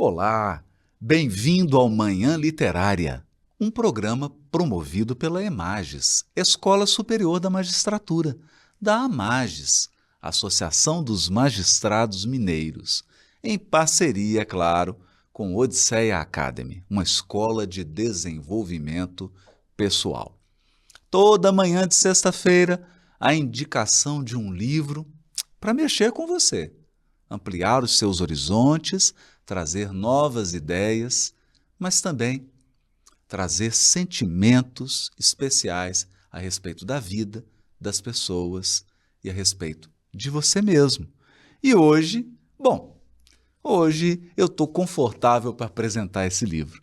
Olá, bem-vindo ao Manhã Literária, um programa promovido pela EMAGES, Escola Superior da Magistratura, da AMAGES, Associação dos Magistrados Mineiros, em parceria, é claro, com Odisseia Academy, uma escola de desenvolvimento pessoal. Toda manhã de sexta-feira, a indicação de um livro para mexer com você, ampliar os seus horizontes, trazer novas ideias, mas também trazer sentimentos especiais a respeito da vida, das pessoas e a respeito de você mesmo. E hoje eu estou confortável para apresentar esse livro.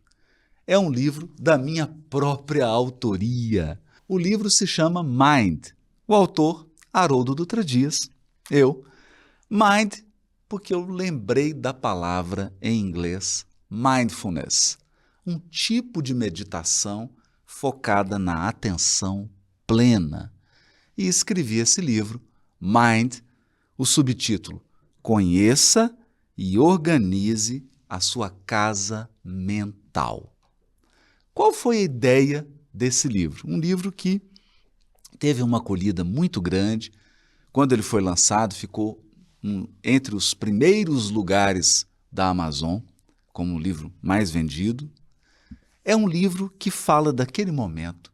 É um livro da minha própria autoria. O livro se chama Mind. O autor, Haroldo Dutra Dias. Eu. Mind, porque eu lembrei da palavra em inglês mindfulness, um tipo de meditação focada na atenção plena. E escrevi esse livro, Mind, o subtítulo: Conheça e organize a sua casa mental. Qual foi a ideia desse livro? Um livro que teve uma acolhida muito grande. Quando ele foi lançado, ficou entre os primeiros lugares da Amazon, como o livro mais vendido. É um livro que fala daquele momento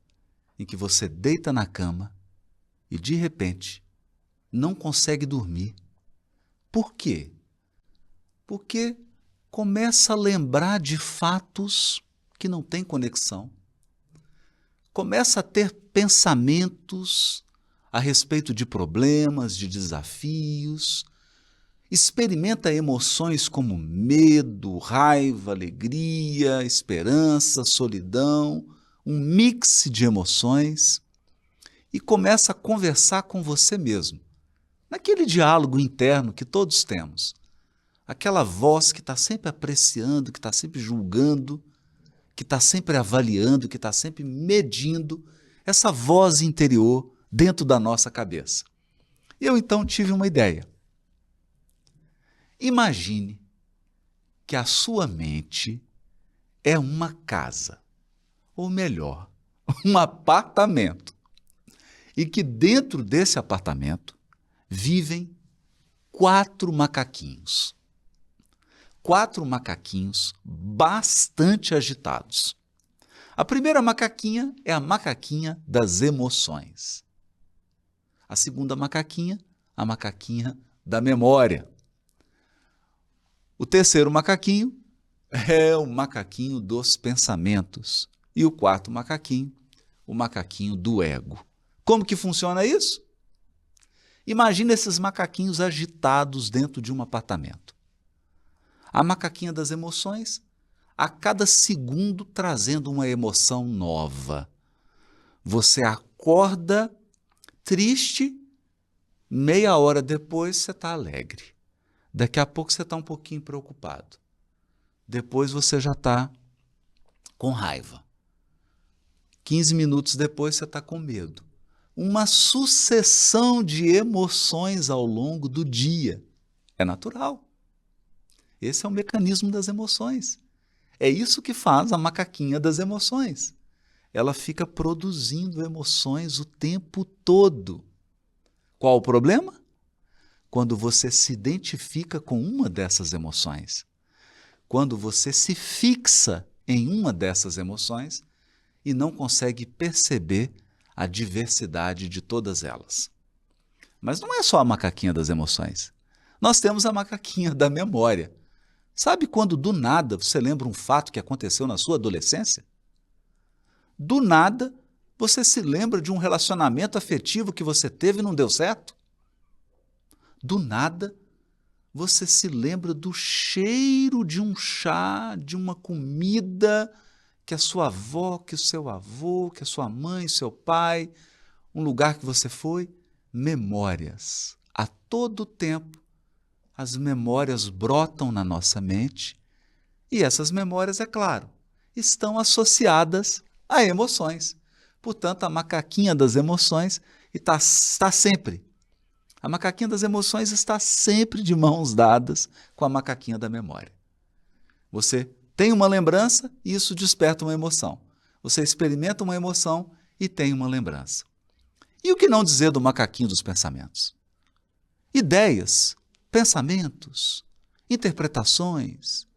em que você deita na cama e, de repente, não consegue dormir. Por quê? Porque começa a lembrar de fatos que não têm conexão. Começa a ter pensamentos a respeito de problemas, de desafios. Experimenta emoções como medo, raiva, alegria, esperança, solidão, um mix de emoções, e começa a conversar com você mesmo, naquele diálogo interno que todos temos, aquela voz que está sempre apreciando, que está sempre julgando, que está sempre avaliando, que está sempre medindo, essa voz interior dentro da nossa cabeça. Eu então tive uma ideia. Imagine que a sua mente é uma casa, ou melhor, um apartamento, e que dentro desse apartamento vivem 4 macaquinhos. 4 macaquinhos bastante agitados. A primeira macaquinha é a macaquinha das emoções. A segunda macaquinha, a macaquinha da memória. O terceiro macaquinho é o macaquinho dos pensamentos. E o quarto macaquinho, o macaquinho do ego. Como que funciona isso? Imagina esses macaquinhos agitados dentro de um apartamento. A macaquinha das emoções, a cada segundo trazendo uma emoção nova. Você acorda triste, meia hora depois você está alegre. Daqui a pouco você está um pouquinho preocupado. Depois você já está com raiva. 15 minutos depois você está com medo. Uma sucessão de emoções ao longo do dia. É natural. Esse é o mecanismo das emoções. É isso que faz a macaquinha das emoções. Ela fica produzindo emoções o tempo todo. Qual o problema? Quando você se identifica com uma dessas emoções, quando você se fixa em uma dessas emoções e não consegue perceber a diversidade de todas elas. Mas não é só a macaquinha das emoções. Nós temos a macaquinha da memória. Sabe quando do nada você lembra um fato que aconteceu na sua adolescência? Do nada você se lembra de um relacionamento afetivo que você teve e não deu certo? Do nada, você se lembra do cheiro de um chá, de uma comida que a sua avó, que o seu avô, que a sua mãe, seu pai, um lugar que você foi. Memórias. A todo tempo, as memórias brotam na nossa mente e essas memórias, é claro, estão associadas a emoções. Portanto, a macaquinha das emoções está sempre. A macaquinha das emoções está sempre de mãos dadas com a macaquinha da memória. Você tem uma lembrança e isso desperta uma emoção. Você experimenta uma emoção e tem uma lembrança. E o que não dizer do macaquinho dos pensamentos? Ideias, pensamentos, interpretações.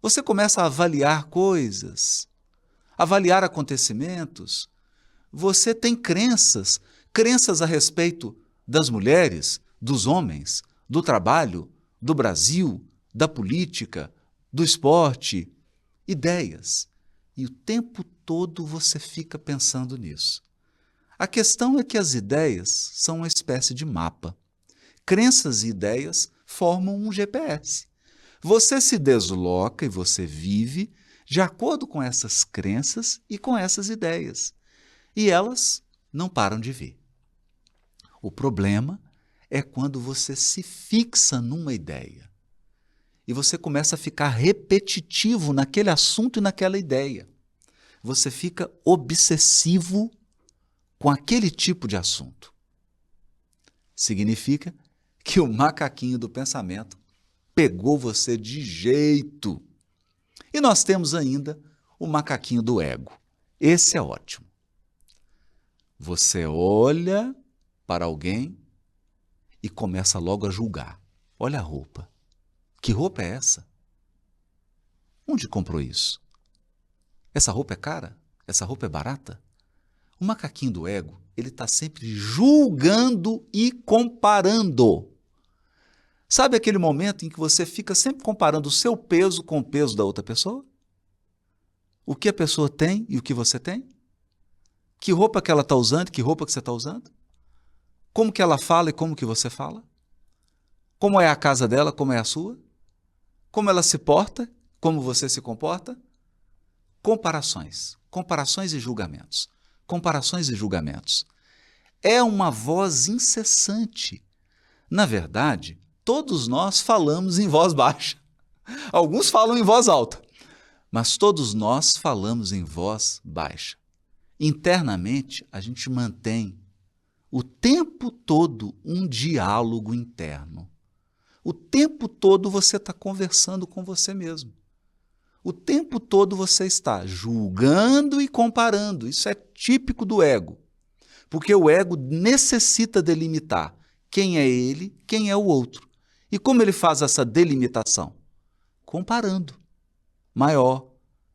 Você começa a avaliar coisas, avaliar acontecimentos. Você tem crenças, crenças a respeito das mulheres, dos homens, do trabalho, do Brasil, da política, do esporte, ideias. E o tempo todo você fica pensando nisso. A questão é que as ideias são uma espécie de mapa. Crenças e ideias formam um GPS. Você se desloca e você vive de acordo com essas crenças e com essas ideias. E elas não param de vir. O problema é quando você se fixa numa ideia e você começa a ficar repetitivo naquele assunto e naquela ideia. Você fica obsessivo com aquele tipo de assunto. Significa que o macaquinho do pensamento pegou você de jeito. E nós temos ainda o macaquinho do ego. Esse é ótimo. Você olha para alguém e começa logo a julgar. Olha a roupa. Que roupa é essa? Onde comprou isso? Essa roupa é cara? Essa roupa é barata? O macaquinho do ego, ele está sempre julgando e comparando. Sabe aquele momento em que você fica sempre comparando o seu peso com o peso da outra pessoa? O que a pessoa tem e o que você tem? Que roupa que ela está usando e que roupa que você está usando? Como que ela fala e como que você fala? Como é a casa dela, como é a sua? Como ela se porta, como você se comporta? Comparações. Comparações e julgamentos. Comparações e julgamentos. É uma voz incessante. Na verdade, todos nós falamos em voz baixa. Alguns falam em voz alta, mas todos nós falamos em voz baixa. Internamente, a gente mantém o tempo todo um diálogo interno. O tempo todo você está conversando com você mesmo. O tempo todo você está julgando e comparando. Isso é típico do ego. Porque o ego necessita delimitar quem é ele, quem é o outro. E como ele faz essa delimitação? Comparando. Maior,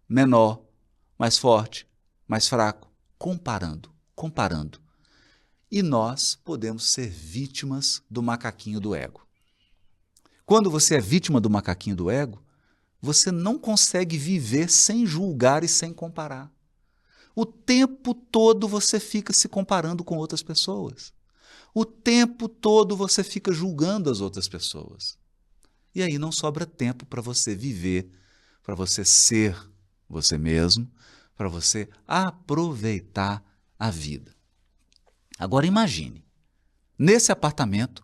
menor, mais forte, mais fraco. Comparando, comparando. E nós podemos ser vítimas do macaquinho do ego. Quando você é vítima do macaquinho do ego, você não consegue viver sem julgar e sem comparar. O tempo todo você fica se comparando com outras pessoas. O tempo todo você fica julgando as outras pessoas. E aí não sobra tempo para você viver, para você ser você mesmo, para você aproveitar a vida. Agora imagine, nesse apartamento,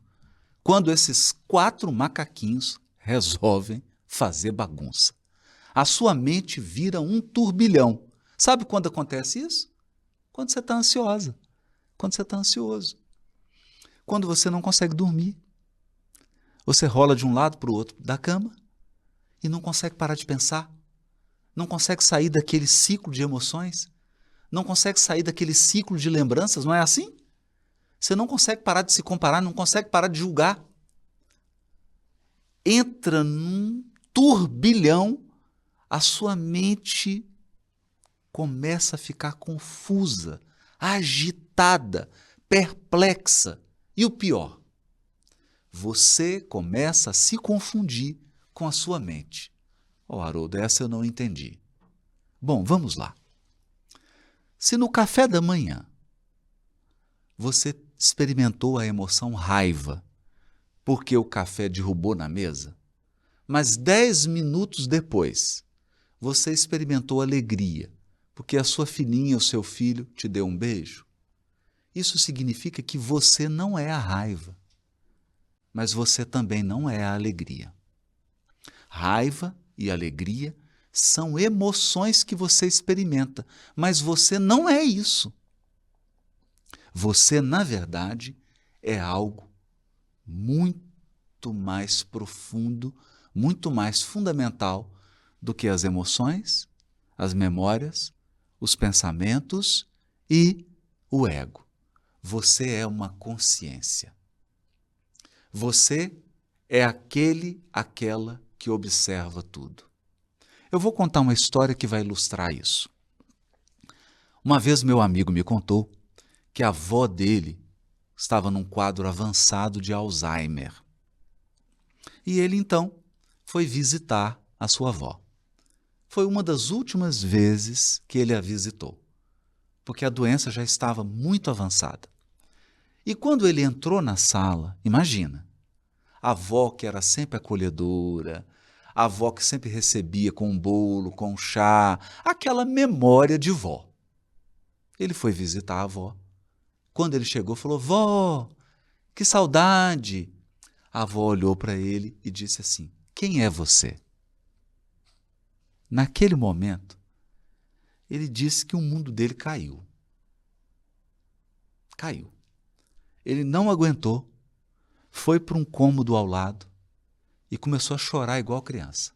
quando esses 4 macaquinhos resolvem fazer bagunça. A sua mente vira um turbilhão. Sabe quando acontece isso? Quando você está ansiosa, quando você está ansioso. Quando você não consegue dormir. Você rola de um lado para o outro da cama e não consegue parar de pensar. Não consegue sair daquele ciclo de emoções. Não consegue sair daquele ciclo de lembranças, não é assim? Você não consegue parar de se comparar, não consegue parar de julgar. Entra num turbilhão, a sua mente começa a ficar confusa, agitada, perplexa. E o pior, você começa a se confundir com a sua mente. Oh, Haroldo, essa eu não entendi. Bom, vamos lá. Se no café da manhã você experimentou a emoção raiva porque o café derrubou na mesa, mas 10 minutos depois você experimentou alegria porque a sua filhinha, o seu filho, te deu um beijo, isso significa que você não é a raiva, mas você também não é a alegria. Raiva e alegria são emoções que você experimenta, mas você não é isso. Você, na verdade, é algo muito mais profundo, muito mais fundamental do que as emoções, as memórias, os pensamentos e o ego. Você é uma consciência. Você é aquela que observa tudo. Eu vou contar uma história que vai ilustrar isso. Uma vez meu amigo me contou que a avó dele estava num quadro avançado de Alzheimer. E ele, então, foi visitar a sua avó. Foi uma das últimas vezes que ele a visitou, porque a doença já estava muito avançada. E quando ele entrou na sala, imagina, a avó que era sempre acolhedora, a avó que sempre recebia com um bolo, com um chá, aquela memória de vó. Ele foi visitar a avó. Quando ele chegou, falou: "Vó, que saudade!" A avó olhou para ele e disse assim: "Quem é você?" Naquele momento, ele disse que o mundo dele caiu. Caiu. Ele não aguentou, foi para um cômodo ao lado e começou a chorar igual criança.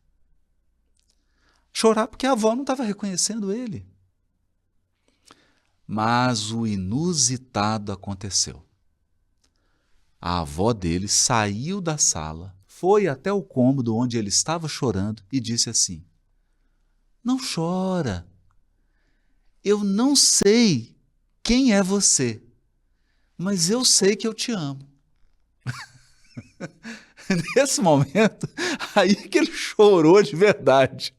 Chorar porque a avó não estava reconhecendo ele. Mas o inusitado aconteceu. A avó dele saiu da sala, foi até o cômodo onde ele estava chorando e disse assim: "Não chora. Eu não sei quem é você, mas eu sei que eu te amo." Nesse momento, aí que ele chorou de verdade.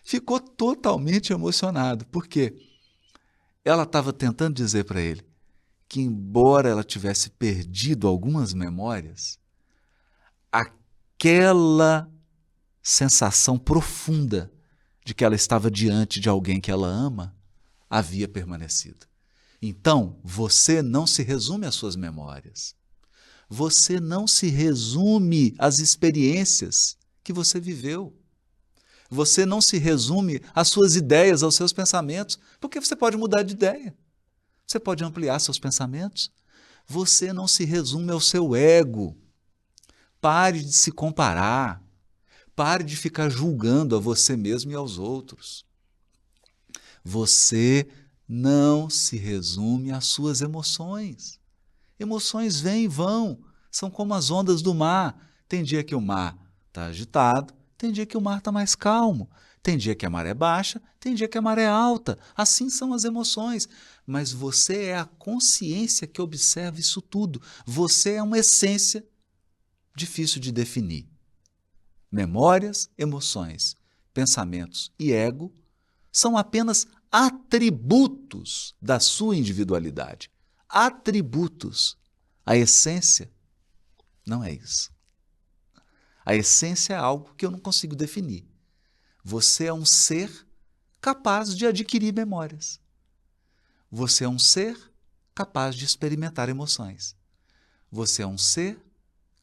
Ficou totalmente emocionado, porque ela estava tentando dizer para ele que, embora ela tivesse perdido algumas memórias, aquela sensação profunda de que ela estava diante de alguém que ela ama havia permanecido. Então, você não se resume às suas memórias. Você não se resume às experiências que você viveu. Você não se resume às suas ideias, aos seus pensamentos, porque você pode mudar de ideia. Você pode ampliar seus pensamentos. Você não se resume ao seu ego. Pare de se comparar. Pare de ficar julgando a você mesmo e aos outros. Você não se resume às suas emoções. Emoções vêm e vão, são como as ondas do mar. Tem dia que o mar está agitado, tem dia que o mar está mais calmo, tem dia que a maré é baixa, tem dia que a maré é alta. Assim são as emoções. Mas você é a consciência que observa isso tudo. Você é uma essência difícil de definir. Memórias, emoções, pensamentos e ego são apenas atributos da sua individualidade. Atributos. A essência não é isso. A essência é algo que eu não consigo definir. Você é um ser capaz de adquirir memórias. Você é um ser capaz de experimentar emoções. Você é um ser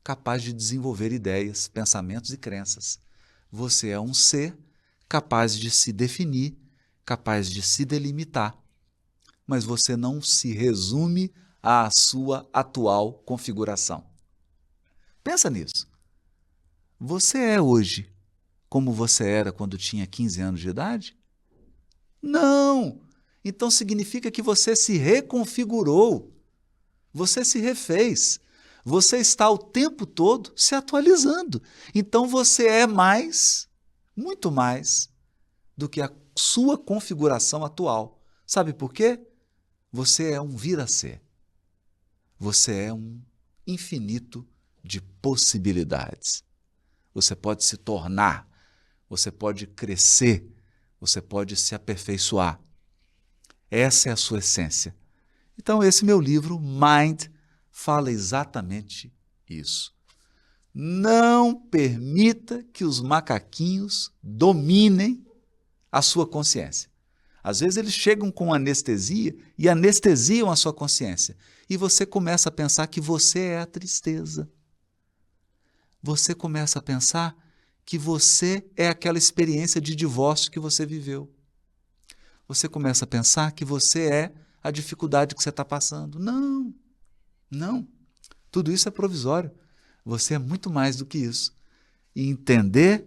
capaz de desenvolver ideias, pensamentos e crenças. Você é um ser capaz de se definir, capaz de se delimitar. Mas você não se resume à sua atual configuração. Pensa nisso. Você é hoje como você era quando tinha 15 anos de idade? Não! Então significa que você se reconfigurou, você se refez, você está o tempo todo se atualizando. Então você é mais, muito mais, do que a sua configuração atual. Sabe por quê? Você é um vir a ser. Você é um infinito de possibilidades. Você pode se tornar, você pode crescer, você pode se aperfeiçoar. Essa é a sua essência. Então, esse meu livro, Mind, fala exatamente isso. Não permita que os macaquinhos dominem a sua consciência. Às vezes eles chegam com anestesia e anestesiam a sua consciência. E você começa a pensar que você é a tristeza. Você começa a pensar que você é aquela experiência de divórcio que você viveu. Você começa a pensar que você é a dificuldade que você está passando. Não, não. Tudo isso é provisório. Você é muito mais do que isso. E entender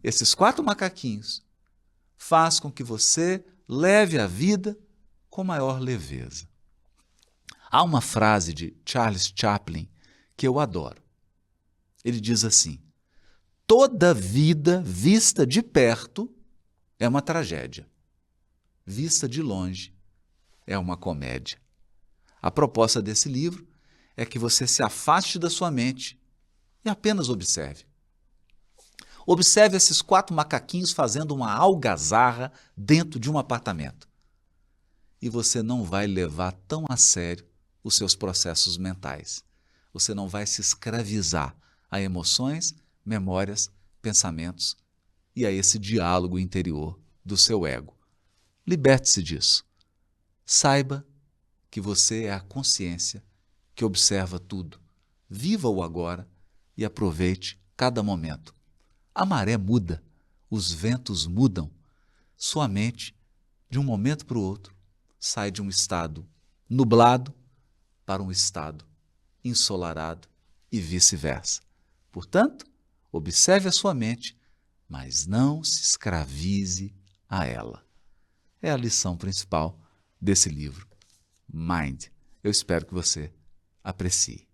Esses 4 macaquinhos faz com que você leve a vida com maior leveza. Há uma frase de Charles Chaplin que eu adoro. Ele diz assim: toda vida vista de perto é uma tragédia. Vista de longe é uma comédia. A proposta desse livro é que você se afaste da sua mente e apenas observe. Observe esses 4 macaquinhos fazendo uma algazarra dentro de um apartamento. E você não vai levar tão a sério os seus processos mentais. Você não vai se escravizar a emoções, memórias, pensamentos e a esse diálogo interior do seu ego. Liberte-se disso. Saiba que você é a consciência que observa tudo. Viva o agora e aproveite cada momento. A maré muda, os ventos mudam. Sua mente, de um momento para o outro, sai de um estado nublado para um estado ensolarado e vice-versa. Portanto, observe a sua mente, mas não se escravize a ela. É a lição principal desse livro, Mind. Eu espero que você aprecie.